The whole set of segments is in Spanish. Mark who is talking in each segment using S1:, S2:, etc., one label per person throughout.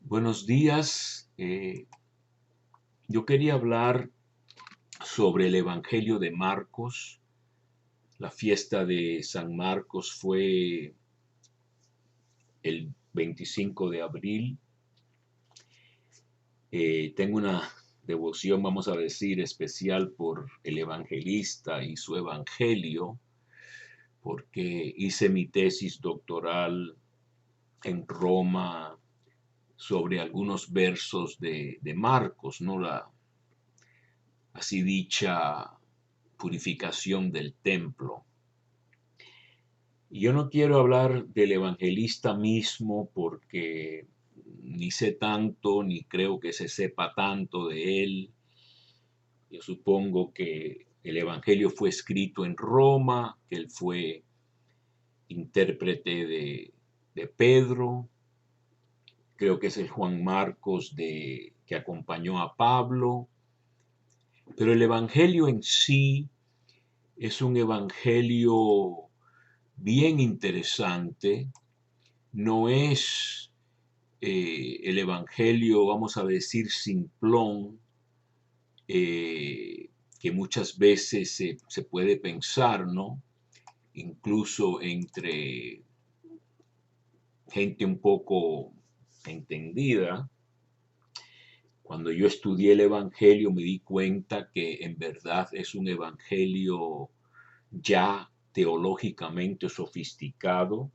S1: Buenos días. Yo quería hablar sobre el Evangelio de Marcos. La fiesta de San Marcos fue el 25 de abril. Tengo una devoción, vamos a decir, especial por el evangelista y su evangelio, porque hice mi tesis doctoral en Roma sobre algunos versos de Marcos, ¿no? La así dicha purificación del templo. Y yo no quiero hablar del evangelista mismo porque ni sé tanto, ni creo que se sepa tanto de él. Yo supongo que el evangelio fue escrito en Roma, que él fue intérprete de Pedro. Creo que es el Juan Marcos que acompañó a Pablo. Pero el evangelio en sí es un evangelio bien interesante. No es el evangelio, vamos a decir, simplón, que muchas veces se puede pensar, ¿no? Incluso entre gente un poco entendida. Cuando yo estudié el evangelio me di cuenta que en verdad es un evangelio ya teológicamente sofisticado.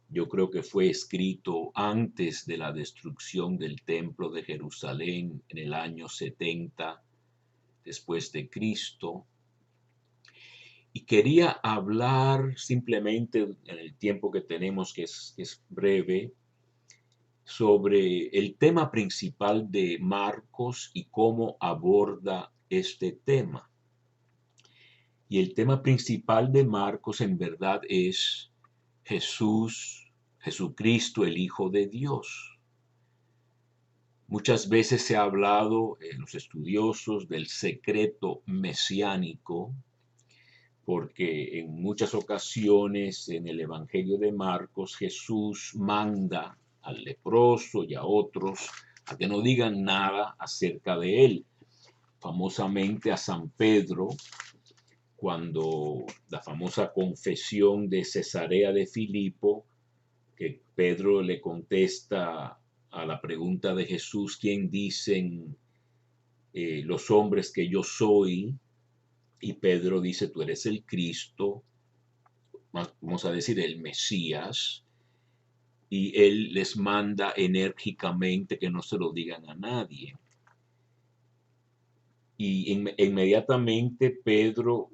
S1: Yo creo que fue escrito antes de la destrucción del templo de Jerusalén en el año 70 después de Cristo. Y quería hablar simplemente en el tiempo que tenemos, que es breve, sobre el tema principal de Marcos y cómo aborda este tema. Y el tema principal de Marcos en verdad es Jesucristo, el Hijo de Dios. Muchas veces se ha hablado en los estudiosos del secreto mesiánico, porque en muchas ocasiones en el Evangelio de Marcos Jesús manda al leproso y a otros a que no digan nada acerca de él. Famosamente a San Pedro, cuando la famosa confesión de Cesarea de Filipo, que Pedro le contesta a la pregunta de Jesús, ¿quién dicen los hombres que yo soy? Y Pedro dice, tú eres el Cristo, vamos a decir, el Mesías, y él les manda enérgicamente que no se lo digan a nadie. Y inmediatamente Pedro,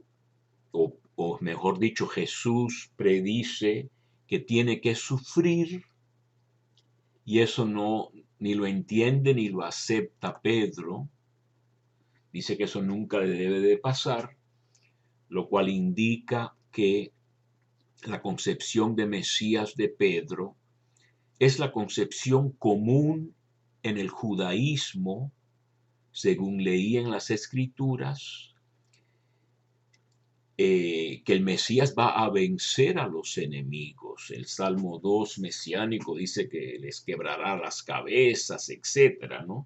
S1: o mejor dicho, Jesús predice que tiene que sufrir, y eso no, ni lo entiende ni lo acepta Pedro. Dice que eso nunca le debe de pasar, lo cual indica que la concepción de Mesías de Pedro es la concepción común en el judaísmo, según leí en las escrituras, que el Mesías va a vencer a los enemigos. El Salmo 2 mesiánico dice que les quebrará las cabezas, etcétera, ¿no?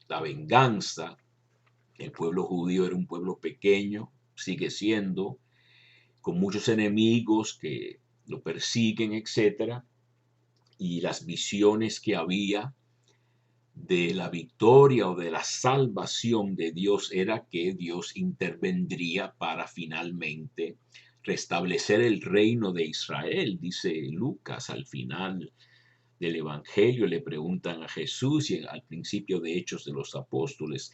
S1: La venganza. El pueblo judío era un pueblo pequeño, sigue siendo, con muchos enemigos que lo persiguen, etcétera. Y las visiones que había de la victoria o de la salvación de Dios era que Dios intervendría para finalmente restablecer el reino de Israel. Dice Lucas al final del Evangelio, le preguntan a Jesús y al principio de Hechos de los Apóstoles,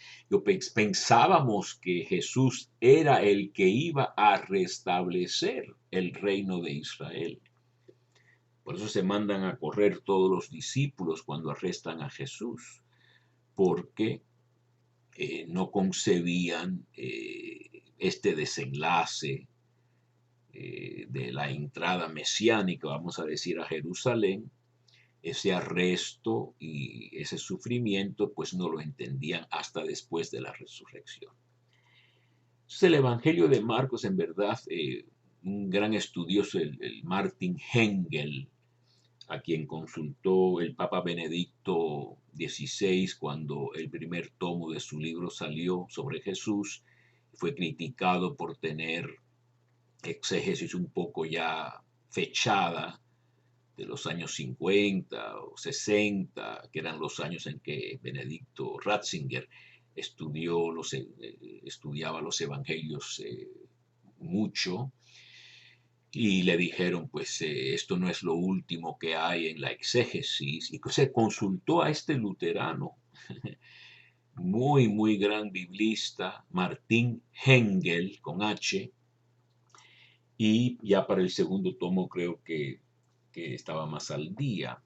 S1: pensábamos que Jesús era el que iba a restablecer el reino de Israel. Por eso se mandan a correr todos los discípulos cuando arrestan a Jesús, porque no concebían este desenlace de la entrada mesiánica, vamos a decir, a Jerusalén. Ese arresto y ese sufrimiento, pues no lo entendían hasta después de la resurrección. Entonces, el Evangelio de Marcos, en verdad, un gran estudioso, el Martin Hengel, a quien consultó el Papa Benedicto XVI cuando el primer tomo de su libro salió sobre Jesús. Fue criticado por tener exégesis un poco ya fechada de los años 50 o 60, que eran los años en que Benedicto Ratzinger estudiaba los evangelios mucho, y le dijeron, pues esto no es lo último que hay en la exégesis, y se consultó a este luterano, muy, muy gran biblista, Martín Hengel, con H, y ya para el segundo tomo creo que estaba más al día.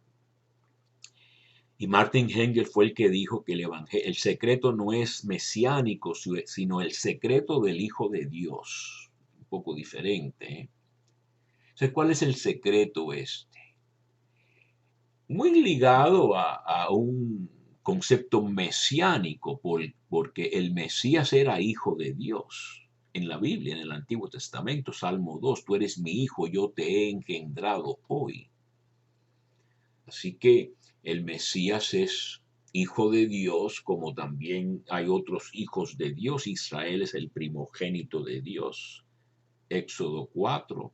S1: Y Martin Hengel fue el que dijo que el secreto no es mesiánico, sino el secreto del Hijo de Dios. Un poco diferente, ¿eh? Entonces, ¿cuál es el secreto este? Muy ligado a un concepto mesiánico, porque el Mesías era hijo de Dios. En la Biblia, en el Antiguo Testamento, Salmo 2, tú eres mi hijo, yo te he engendrado hoy. Así que el Mesías es hijo de Dios, como también hay otros hijos de Dios. Israel es el primogénito de Dios. Éxodo 4.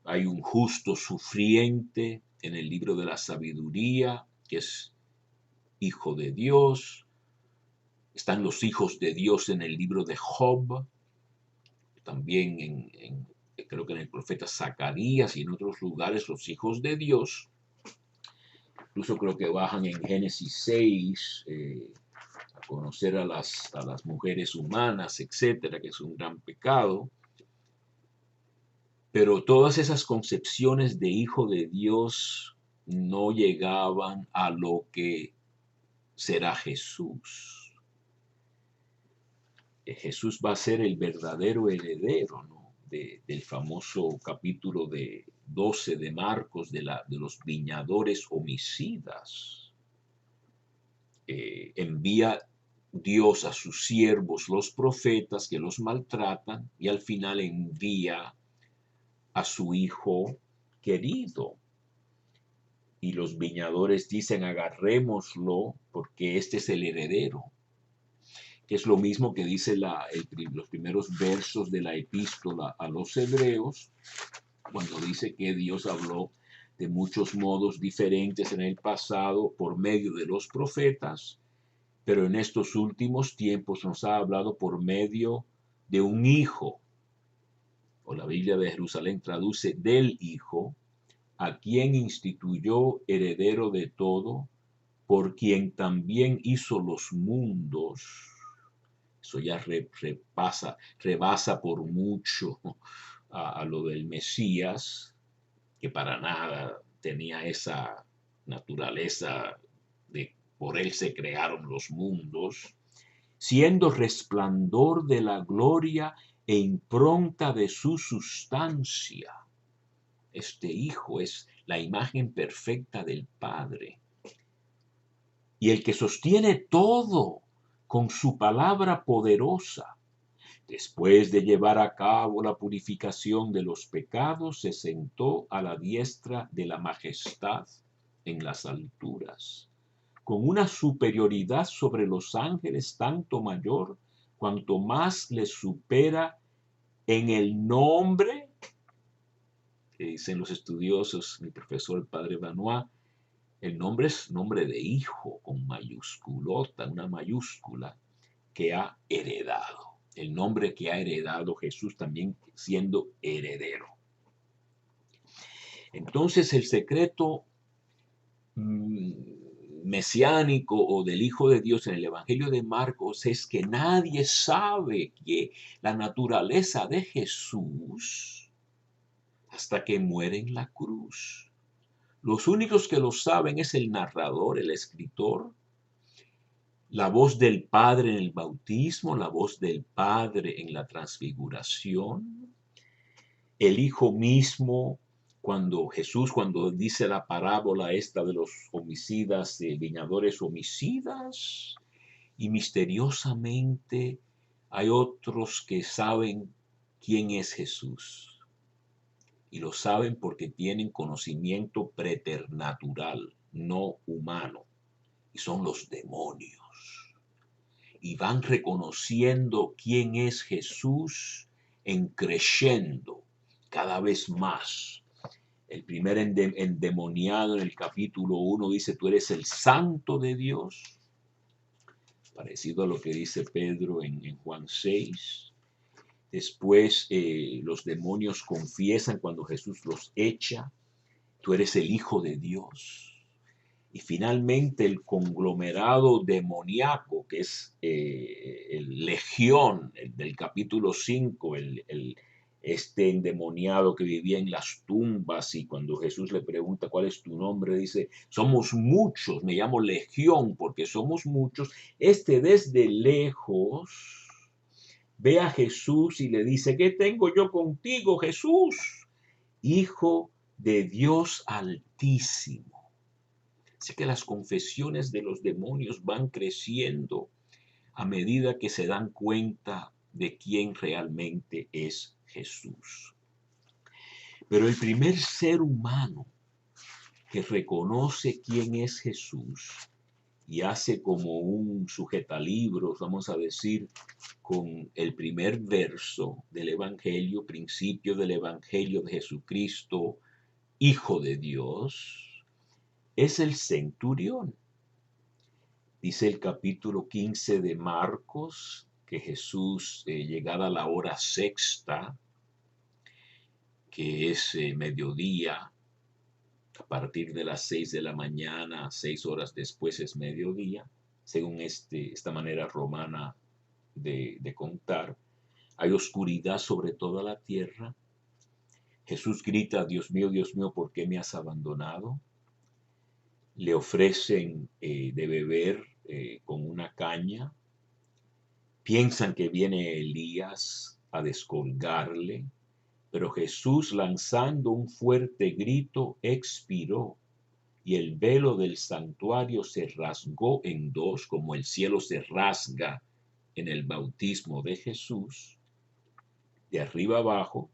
S1: Hay un justo sufriente en el libro de la sabiduría, que es hijo de Dios. Están los hijos de Dios en el libro de Job, también creo que en el profeta Zacarías y en otros lugares los hijos de Dios. Incluso creo que bajan en Génesis 6 a conocer a las mujeres humanas, etcétera, que es un gran pecado. Pero todas esas concepciones de hijo de Dios no llegaban a lo que será Jesús. Jesús va a ser el verdadero heredero, ¿no? Del famoso capítulo 12 de Marcos, de los viñadores homicidas. Envía Dios a sus siervos, los profetas, que los maltratan, y al final envía a su hijo querido. Y los viñadores dicen, agarrémoslo porque este es el heredero. Que es lo mismo que dice los primeros versos de la epístola a los hebreos, cuando dice que Dios habló de muchos modos diferentes en el pasado por medio de los profetas, pero en estos últimos tiempos nos ha hablado por medio de un hijo, o la Biblia de Jerusalén traduce del hijo, a quien instituyó heredero de todo, por quien también hizo los mundos. Eso ya rebasa por mucho a lo del Mesías, que para nada tenía esa naturaleza de por él se crearon los mundos, siendo resplandor de la gloria e impronta de su sustancia. Este Hijo es la imagen perfecta del Padre, y el que sostiene todo con su palabra poderosa. Después de llevar a cabo la purificación de los pecados, se sentó a la diestra de la majestad en las alturas, con una superioridad sobre los ángeles tanto mayor cuanto más les supera en el nombre, que dicen los estudiosos, mi profesor el padre Benoit, el nombre es nombre de hijo, con mayúsculota, una mayúscula, que ha heredado. El nombre que ha heredado Jesús también siendo heredero. Entonces el secreto mesiánico o del Hijo de Dios en el Evangelio de Marcos es que nadie sabe que la naturaleza de Jesús hasta que muere en la cruz. Los únicos que lo saben es el narrador, el escritor, la voz del Padre en el bautismo, la voz del Padre en la transfiguración, el Hijo mismo cuando dice la parábola esta de los homicidas, viñadores homicidas, y misteriosamente hay otros que saben quién es Jesús. Y lo saben porque tienen conocimiento preternatural, no humano. Y son los demonios. Y van reconociendo quién es Jesús en creyendo cada vez más. El primer endemoniado en el capítulo 1 dice, tú eres el santo de Dios, parecido a lo que dice Pedro en Juan 6. Después los demonios confiesan cuando Jesús los echa, tú eres el Hijo de Dios. Y finalmente el conglomerado demoníaco, que es el legión del capítulo 5, este endemoniado que vivía en las tumbas, y cuando Jesús le pregunta cuál es tu nombre, dice, somos muchos, me llamo legión porque somos muchos. Este desde lejos ve a Jesús y le dice, ¿qué tengo yo contigo, Jesús? Hijo de Dios Altísimo. Así que las confesiones de los demonios van creciendo a medida que se dan cuenta de quién realmente es Jesús. Pero el primer ser humano que reconoce quién es Jesús y hace como un sujetalibros, vamos a decir, con el primer verso del Evangelio, principio del Evangelio de Jesucristo, Hijo de Dios, es el centurión. Dice el capítulo 15 de Marcos que Jesús, llegada la hora sexta, que es mediodía, a partir de las 6 de la mañana, 6 horas después es mediodía, según esta manera romana de contar, hay oscuridad sobre toda la tierra. Jesús grita, Dios mío, ¿por qué me has abandonado? Le ofrecen de beber con una caña. Piensan que viene Elías a descolgarle, pero Jesús, lanzando un fuerte grito, expiró, y el velo del santuario se rasgó en dos, como el cielo se rasga en el bautismo de Jesús, de arriba abajo.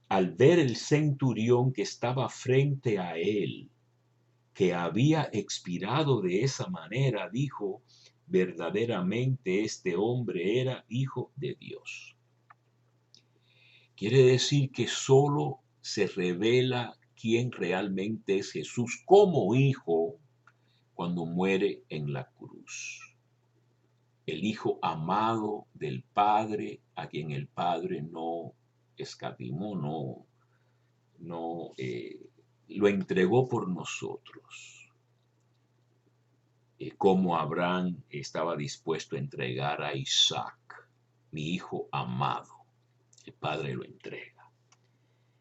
S1: Al ver el centurión que estaba frente a él, que había expirado de esa manera, dijo, verdaderamente este hombre era Hijo de Dios. Quiere decir que solo se revela quién realmente es Jesús como hijo cuando muere en la cruz. El Hijo amado del Padre, a quien el Padre no escatimó, lo entregó por nosotros. Como Abraham estaba dispuesto a entregar a Isaac, mi hijo amado, el Padre lo entrega.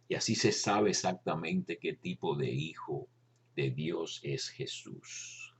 S1: Y así se sabe exactamente qué tipo de hijo de Dios es Jesús.